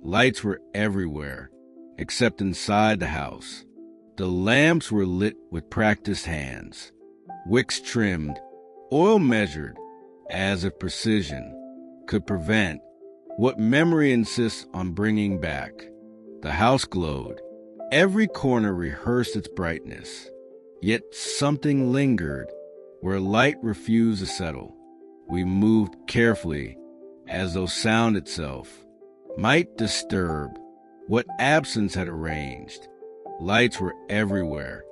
Lights were everywhere, except inside the house. The lamps were lit with practiced hands, wicks trimmed, oil measured, as if precision could prevent what memory insists on bringing back. The house glowed. Every corner rehearsed its brightness, yet something lingered where light refused to settle. We moved carefully, as though sound itself might disturb what absence had arranged. Lights were everywhere,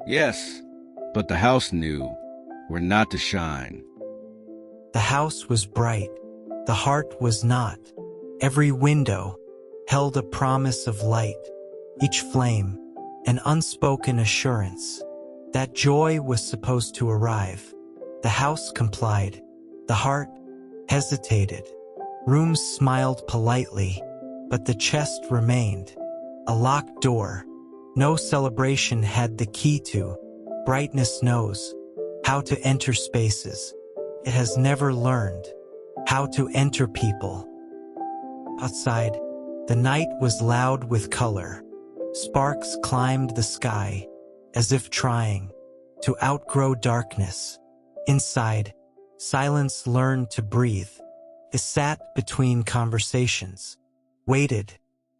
yes, but the house knew where not to shine. The house was bright, the heart was not. Every window held a promise of light, each flame an unspoken assurance that joy was supposed to arrive. The house complied, the heart hesitated. Rooms smiled politely, but the chest remained. A locked door no celebration had the key to. Brightness knows how to enter spaces. It has never learned how to enter people. Outside, the night was loud with color. Sparks climbed the sky, as if trying to outgrow darkness. Inside, silence learned to breathe. It sat between conversations, waited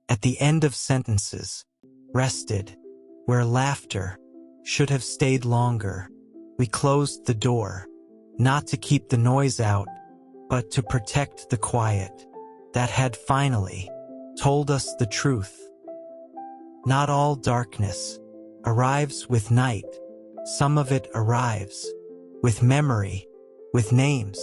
at the end of sentences, rested where laughter should have stayed longer. We closed the door, not to keep the noise out, but to protect the quiet that had finally told us the truth. Not all darkness arrives with night. Some of it arrives with memory, with names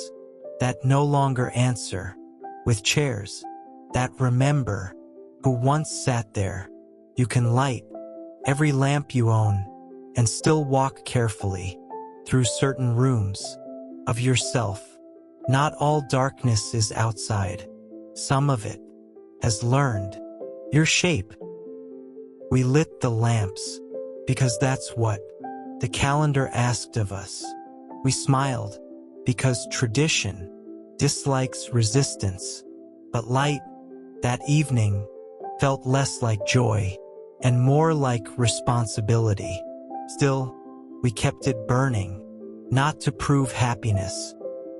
that no longer answer, with chairs that remember who once sat there. You can light every lamp you own and still walk carefully through certain rooms of yourself. Not all darkness is outside. Some of it has learned your shape. We lit the lamps because that's what the calendar asked of us. We smiled because tradition dislikes resistance. But light that evening felt less like joy and more like responsibility. Still, we kept it burning, not to prove happiness,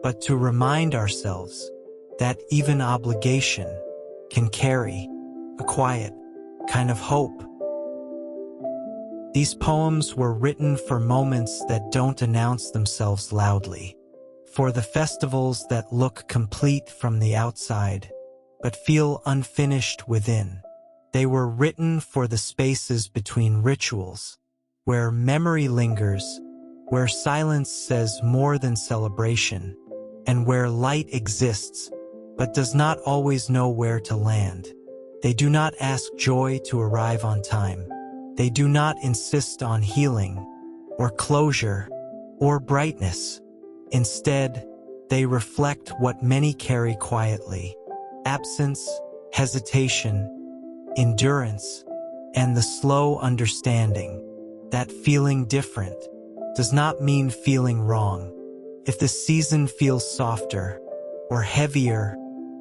but to remind ourselves that even obligation can carry a quiet kind of hope. These poems were written for moments that don't announce themselves loudly, for the festivals that look complete from the outside, but feel unfinished within. They were written for the spaces between rituals, where memory lingers, where silence says more than celebration, and where light exists, but does not always know where to land. They do not ask joy to arrive on time. They do not insist on healing, or closure, or brightness. Instead, they reflect what many carry quietly: absence, hesitation, endurance, and the slow understanding that feeling different does not mean feeling wrong. If the season feels softer, or heavier,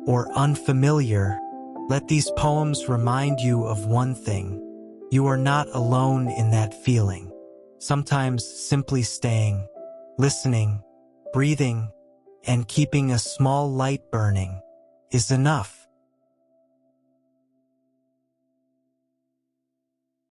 or unfamiliar, let these poems remind you of one thing: you are not alone in that feeling. Sometimes simply staying, listening, breathing, and keeping a small light burning is enough.